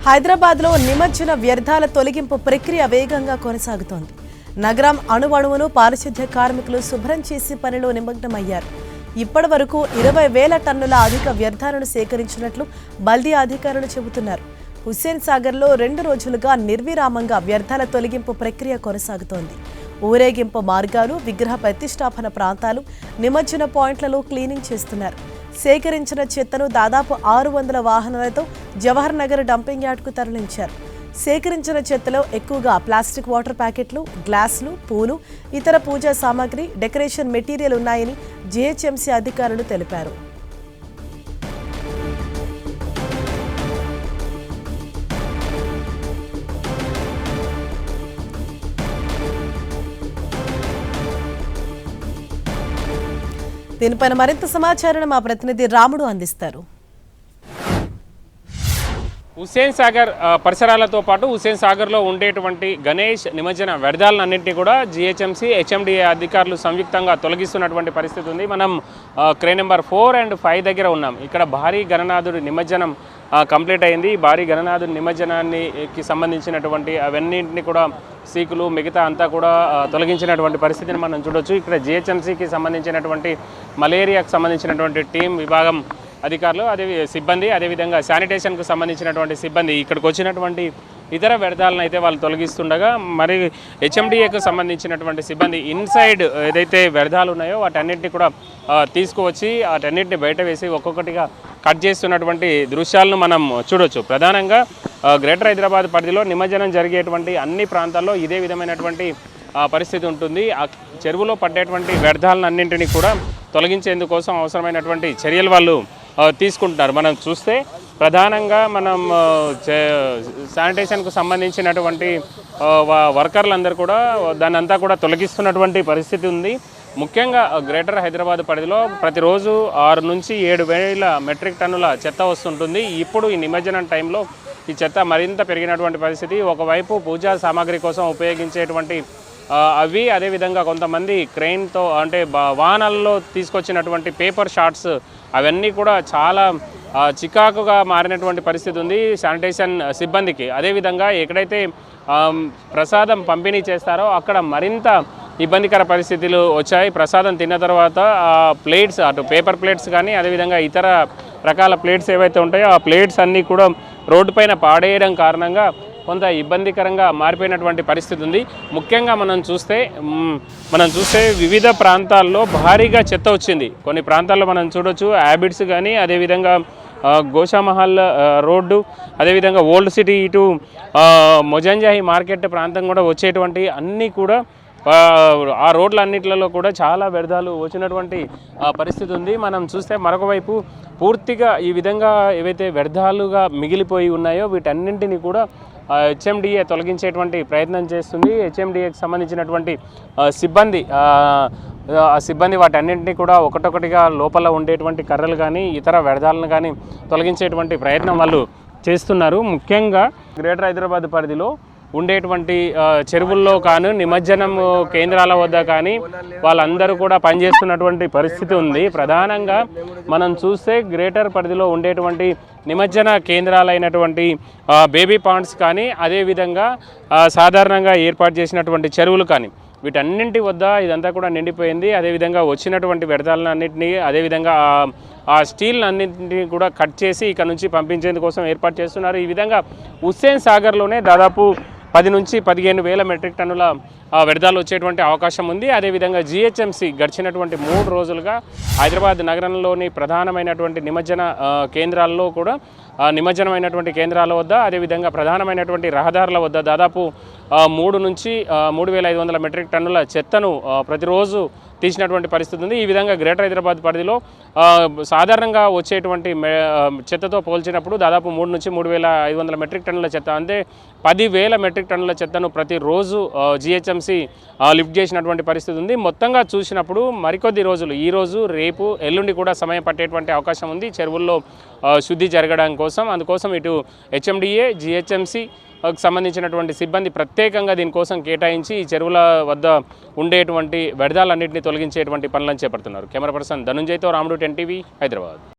హైదరాబాద్లో నిమజ్జన వ్యర్థాల తొలగింపు ప్రక్రియ వేగంగా కొనసాగుతోంది. నగరం అణువణువును పారిశుద్ధ్య కార్మికులు శుభ్రం చేసే పనిలో నిమగ్నమయ్యారు. ఇప్పటి వరకు 20,000 టన్నుల అధిక వ్యర్థాలను సేకరించినట్లు బల్దీ అధికారులు చెబుతున్నారు. హుస్సేన్ సాగర్లో 2 రోజులుగా నిర్విరామంగా వ్యర్థాల తొలగింపు ప్రక్రియ కొనసాగుతోంది. ఊరేగింపు మార్గాలు, విగ్రహ ప్రతిష్టాపన ప్రాంతాలు, నిమజ్జన పాయింట్లలో క్లీనింగ్ చేస్తున్నారు. సేకరించిన చెత్తను దాదాపు 600 వాహనాలతో జవహర్ నగర్ డంపింగ్ యార్డ్కు తరలించారు. సేకరించిన చెత్తలో ఎక్కువగా ప్లాస్టిక్ వాటర్ ప్యాకెట్లు, గ్లాసులు, పూలు, ఇతర పూజా సామాగ్రి, డెకరేషన్ మెటీరియల్ ఉన్నాయని జీహెచ్ఎంసీ అధికారులు తెలిపారు. దీనిపైన మరింత సమాచారాన్ని మా ప్రతినిధి రాముడు అందిస్తారు. హుస్సేన్ సాగర్ పరిసరాలతో పాటు హుస్సేన్ సాగర్లో ఉండేటువంటి గణేష్ నిమజ్జన వ్యర్థాలన్నింటినీ కూడా జీహెచ్ఎంసీ, హెచ్ఎండిఏ అధికారులు సంయుక్తంగా తొలగిస్తున్నటువంటి పరిస్థితి ఉంది. మనం క్రేన్ నెంబర్ 4 and 5 దగ్గర ఉన్నాం. ఇక్కడ భారీ గణనాథుడి నిమజ్జనం కంప్లీట్ అయింది. భారీ గణనాథుడి నిమజ్జనానికి సంబంధించినటువంటి అవన్నింటినీ కూడా సీకులు మిగతా అంతా కూడా తొలగించినటువంటి పరిస్థితిని మనం చూడొచ్చు. ఇక్కడ జీహెచ్ఎంసీకి సంబంధించినటువంటి మలేరియాకు సంబంధించినటువంటి టీం విభాగం అధికారులు, సిబ్బంది, అదేవిధంగా శానిటేషన్కు సంబంధించినటువంటి సిబ్బంది ఇక్కడికి వచ్చినటువంటి ఇతర వ్యర్థాలను అయితే వాళ్ళు తొలగిస్తుండగా, మరి హెచ్ఎండిఏకు సంబంధించినటువంటి సిబ్బంది ఇన్సైడ్ ఏదైతే వ్యర్థాలు ఉన్నాయో వాటన్నింటినీ కూడా తీసుకువచ్చి వాటన్నింటినీ బయట వేసి ఒక్కొక్కటిగా కట్ చేస్తున్నటువంటి దృశ్యాలను మనం చూడొచ్చు. ప్రధానంగా గ్రేటర్ హైదరాబాద్ పరిధిలో నిమజ్జనం జరిగేటువంటి అన్ని ప్రాంతాల్లో ఇదే విధమైనటువంటి పరిస్థితి ఉంటుంది. ఆ చెరువులో పడ్డేటువంటి వ్యర్థాలన్నింటినీ కూడా తొలగించేందుకోసం అవసరమైనటువంటి చర్యలు వాళ్ళు తీసుకుంటున్నారు. మనం చూస్తే ప్రధానంగా మనం శానిటేషన్కు సంబంధించినటువంటి వర్కర్లందరూ కూడా దాన్ని అంతా కూడా తొలగిస్తున్నటువంటి పరిస్థితి ఉంది. ముఖ్యంగా గ్రేటర్ హైదరాబాద్ పరిధిలో ప్రతిరోజు 6 నుంచి 7,000 మెట్రిక్ టన్నుల చెత్త వస్తుంటుంది. ఇప్పుడు ఈ నిమజ్జనం టైంలో ఈ చెత్త మరింత పెరిగినటువంటి పరిస్థితి. ఒకవైపు పూజా సామాగ్రి కోసం ఉపయోగించేటువంటి అవి, అదేవిధంగా కొంతమంది క్రెయిన్తో అంటే వాహనాల్లో తీసుకొచ్చినటువంటి పేపర్ షార్ట్స్ అవన్నీ కూడా చాలా చికాకుగా మారినటువంటి పరిస్థితి ఉంది శానిటేషన్ సిబ్బందికి. అదేవిధంగా ఎక్కడైతే ప్రసాదం పంపిణీ చేస్తారో అక్కడ మరింత ఇబ్బందికర పరిస్థితులు వచ్చాయి. ప్రసాదం తిన్న తర్వాత ప్లేట్స్, అటు పేపర్ ప్లేట్స్ కానీ అదేవిధంగా ఇతర రకాల ప్లేట్స్ ఏవైతే ఉంటాయో ఆ ప్లేట్స్ అన్నీ కూడా రోడ్డు పైన పాడేయడం కారణంగా కొంత ఇబ్బందికరంగా మారిపోయినటువంటి పరిస్థితి ఉంది. ముఖ్యంగా మనం చూస్తే వివిధ ప్రాంతాల్లో భారీగా చెత్త వచ్చింది. కొన్ని ప్రాంతాల్లో మనం చూడొచ్చు హ్యాబిట్స్ కానీ, అదేవిధంగా గోషామహల్ రోడ్డు, అదేవిధంగా ఓల్డ్ సిటీ ఇటు మొజంజాహి మార్కెట్ ప్రాంతం కూడా వచ్చేటువంటి అన్నీ కూడా ఆ రోడ్లన్నింటిలో కూడా చాలా వ్యర్థాలు వచ్చినటువంటి పరిస్థితి ఉంది. మనం చూస్తే మరొక వైపు పూర్తిగా ఈ విధంగా ఏవైతే వ్యర్థాలుగా మిగిలిపోయి ఉన్నాయో వీటన్నింటినీ కూడా హెచ్ఎండిఏ తొలగించేటువంటి ప్రయత్నం చేస్తుంది. హెచ్ఎండిఏకి సంబంధించినటువంటి సిబ్బంది వాటన్నింటినీ కూడా ఒకటొకటిగా లోపల ఉండేటువంటి కర్రలు కానీ ఇతర వ్యర్థాలను కానీ తొలగించేటువంటి ప్రయత్నం వాళ్ళు చేస్తున్నారు. ముఖ్యంగా గ్రేటర్ హైదరాబాద్ పరిధిలో ఉండేటువంటి చెరువుల్లో కానీ నిమజ్జనం కేంద్రాల వద్ద కానీ వాళ్ళందరూ కూడా పనిచేస్తున్నటువంటి పరిస్థితి ఉంది. ప్రధానంగా మనం చూస్తే గ్రేటర్ పరిధిలో ఉండేటువంటి నిమజ్జన కేంద్రాలైనటువంటి బేబీ పాండ్స్ కానీ, అదేవిధంగా సాధారణంగా ఏర్పాటు చేసినటువంటి చెరువులు కానీ వీటన్నింటి వద్ద ఇదంతా కూడా నిండిపోయింది. అదేవిధంగా వచ్చినటువంటి వ్యర్థాలన్నింటినీ, అదేవిధంగా ఆ స్టీల్ అన్నింటినీ కూడా కట్ చేసి ఇక్కడ నుంచి పంపించేందుకోసం ఏర్పాటు చేస్తున్నారు. ఈ విధంగా హుస్సేన్ సాగర్లోనే దాదాపు 10 నుంచి 15,000 మెట్రిక్ టన్నుల వ్యర్థాలు వచ్చేటువంటి అవకాశం ఉంది. అదేవిధంగా జీహెచ్ఎంసీ గడిచినటువంటి 3 రోజులుగా హైదరాబాద్ నగరంలోని ప్రధానమైనటువంటి నిమజ్జన కేంద్రాల్లో కూడా నిమజ్జనమైనటువంటి కేంద్రాల వద్ద, అదేవిధంగా ప్రధానమైనటువంటి రహదారుల వద్ద దాదాపు 3 నుంచి 3,500 మెట్రిక్ టన్నుల చెత్తను ప్రతిరోజు తీసినటువంటి పరిస్థితి ఉంది. ఈ విధంగా గ్రేటర్ హైదరాబాద్ పరిధిలో సాధారణంగా వచ్చేటువంటి చెత్తతో పోల్చినప్పుడు దాదాపు 3 నుంచి 3,500 మెట్రిక్ టన్నుల చెత్త, అంటే 10,000 మెట్రిక్ టన్నుల చెత్తను ప్రతిరోజు జీహెచ్ఎంసీ లిఫ్ట్ చేసినటువంటి పరిస్థితి ఉంది. మొత్తంగా చూసినప్పుడు మరికొద్ది రోజులు, ఈరోజు రేపు ఎల్లుండి కూడా సమయం పట్టేటువంటి అవకాశం ఉంది చెరువుల్లో శుద్ధి జరగడం కోసం. అందుకోసం ఇటు హెచ్ఎండిఏ, జీహెచ్ఎంసీ సంబంధించినటువంటి సిబ్బంది ప్రత్యేకంగా దీనికోసం కేటాయించి ఈ చెరువుల వద్ద ఉండేటువంటి వ్యర్థాలన్నింటినీ తొలగించేటువంటి పనులను చేపడుతున్నారు. కెమెరా పర్సన్ ధనుంజయ్తో రాముడు, 10 టీవీ, హైదరాబాద్.